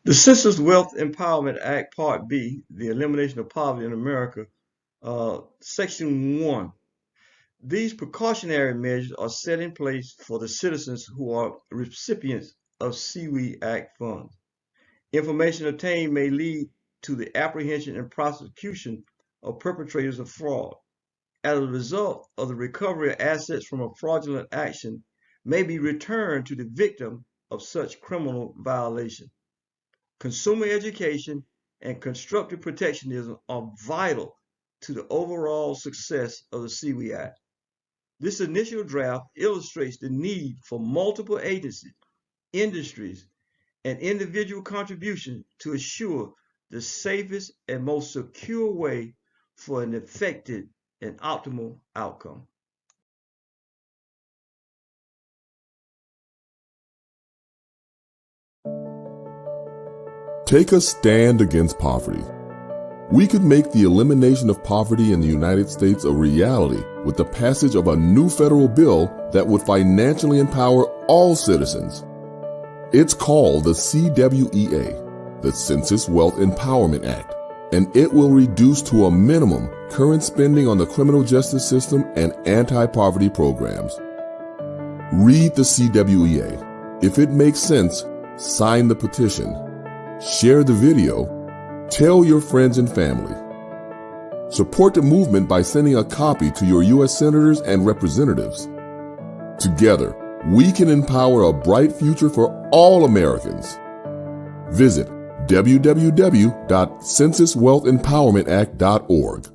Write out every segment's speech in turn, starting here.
The Census Wealth Empowerment Act, Part B, the Elimination of Poverty in America, Section 1. These precautionary measures are set in place for the citizens who are recipients of CWE Act funds. Information obtained may lead to the apprehension and prosecution of perpetrators of fraud. As a result of the recovery of assets from a fraudulent action may be returned to the victim of such criminal violation. Consumer education and constructive protectionism are vital to the overall success of the CWE Act. This initial draft illustrates the need for multiple agencies, industries, and individual contributions to assure the safest and most secure way for an effective and optimal outcome. Take a stand against poverty. We could make the elimination of poverty in the United States a reality with the passage of a new federal bill that would financially empower all citizens. It's called the CWEA, the Census Wealth Empowerment Act, and it will reduce to a minimum current spending on the criminal justice system and anti-poverty programs. Read the CWEA. If it makes sense, sign the petition. Share the video. Tell your friends and family. Support the movement by sending a copy to your U.S. senators and representatives. Together, we can empower a bright future for all Americans. Visit www.censuswealthempowermentact.org.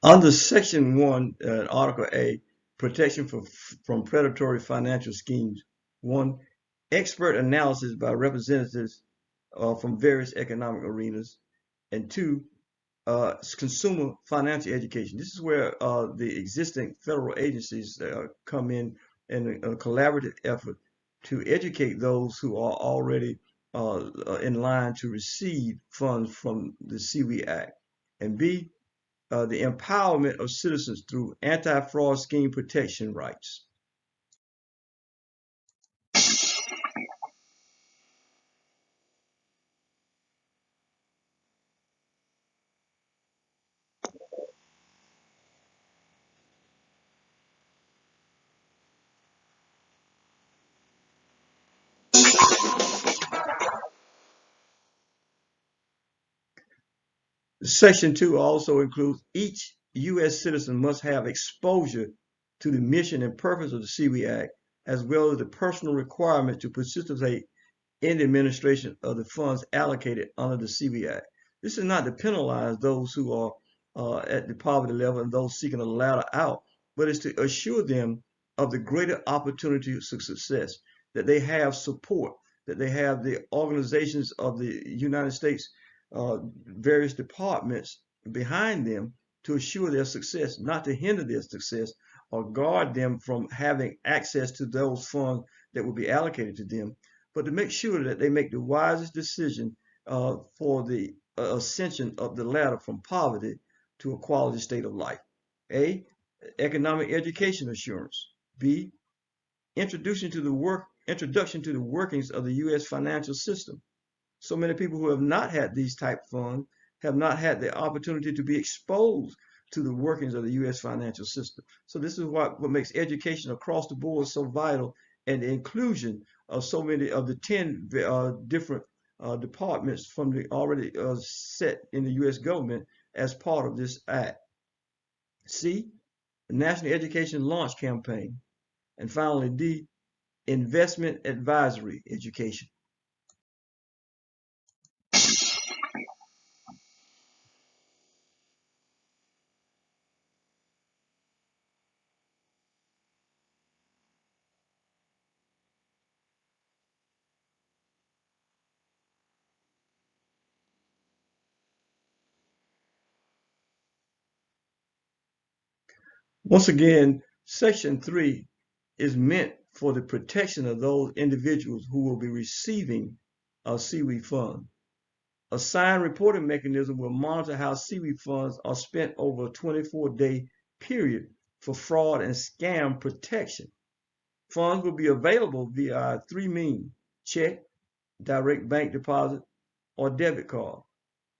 Under Section 1, Article A, Protection from Predatory Financial Schemes, 1. Expert analysis by representatives from various economic arenas, and 2. Consumer financial education. This is where the existing federal agencies come in a collaborative effort to educate those who are already in line to receive funds from the CWE Act. And B, the empowerment of citizens through anti-fraud scheme protection rights. Section 2 also includes each U.S. citizen must have exposure to the mission and purpose of the CWE Act, as well as the personal requirement to participate in the administration of the funds allocated under the CWE Act. This is not to penalize those who are at the poverty level and those seeking a ladder out, but it's to assure them of the greater opportunity for success, that they have support, that they have the organizations of the United States, various departments behind them to assure their success, not to hinder their success or guard them from having access to those funds that will be allocated to them, but to make sure that they make the wisest decision for the ascension of the ladder from poverty to a quality state of life. A, economic education assurance. B, introduction to the workings of the U.S. financial system. So many people who have not had these type funds have not had the opportunity to be exposed to the workings of the U.S. financial system. So this is what makes education across the board so vital, and the inclusion of so many of the 10 different departments from the already set in the U.S. government as part of this act. C, the National Education Launch Campaign. And finally, D, investment advisory education. Once again, Section 3 is meant for the protection of those individuals who will be receiving a seaweed fund. A signed reporting mechanism will monitor how seaweed funds are spent over a 24-day period for fraud and scam protection. Funds will be available via 3 means: check, direct bank deposit, or debit card.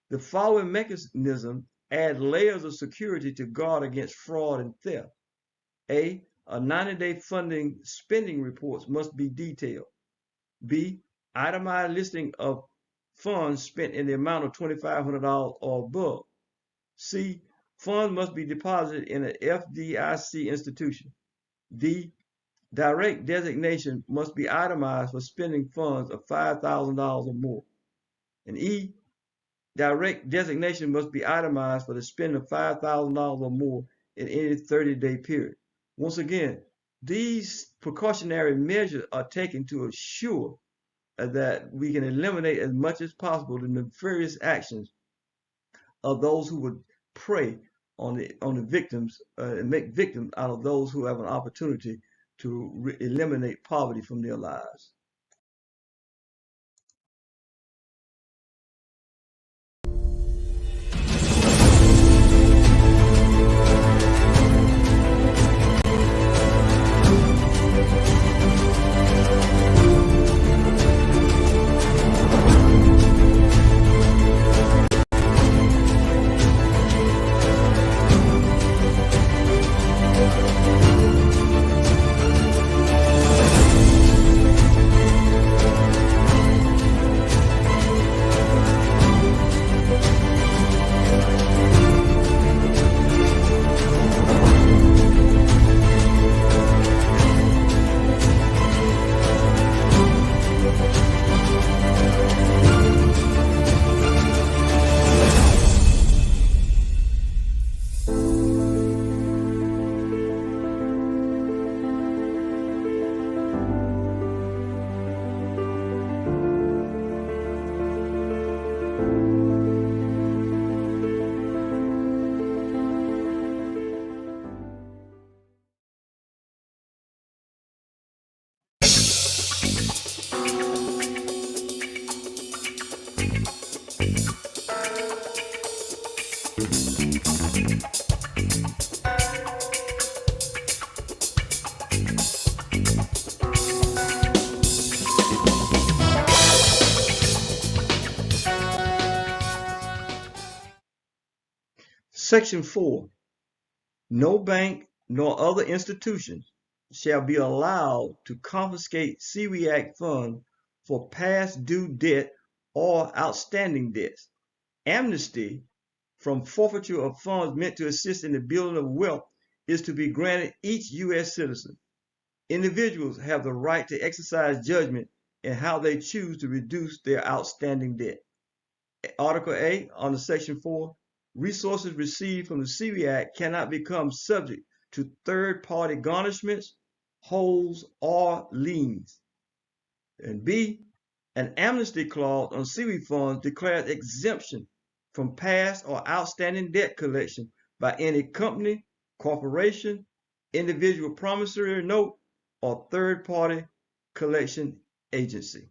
The following mechanism add layers of security to guard against fraud and theft. A 90-day funding spending reports must be detailed. B, itemized listing of funds spent in the amount of $2,500 or above. C, funds must be deposited in an FDIC institution. D, direct designation must be itemized for spending funds of $5,000 or more. And E, direct designation must be itemized for the spending of $5,000 or more in any 30-day period. Once again, these precautionary measures are taken to assure that we can eliminate as much as possible the nefarious actions of those who would prey on the victims and make victims out of those who have an opportunity to eliminate poverty from their lives. Section 4, no bank nor other institution shall be allowed to confiscate CARVEN Act funds for past due debt or outstanding debts. Amnesty from forfeiture of funds meant to assist in the building of wealth is to be granted each U.S. citizen. Individuals have the right to exercise judgment in how they choose to reduce their outstanding debt. Article A, under Section 4, resources received from the CARVEN Act cannot become subject to third-party garnishments, holds, or liens. And B, an amnesty clause on CARVEN funds declares exemption from past or outstanding debt collection by any company, corporation, individual promissory note, or third-party collection agency.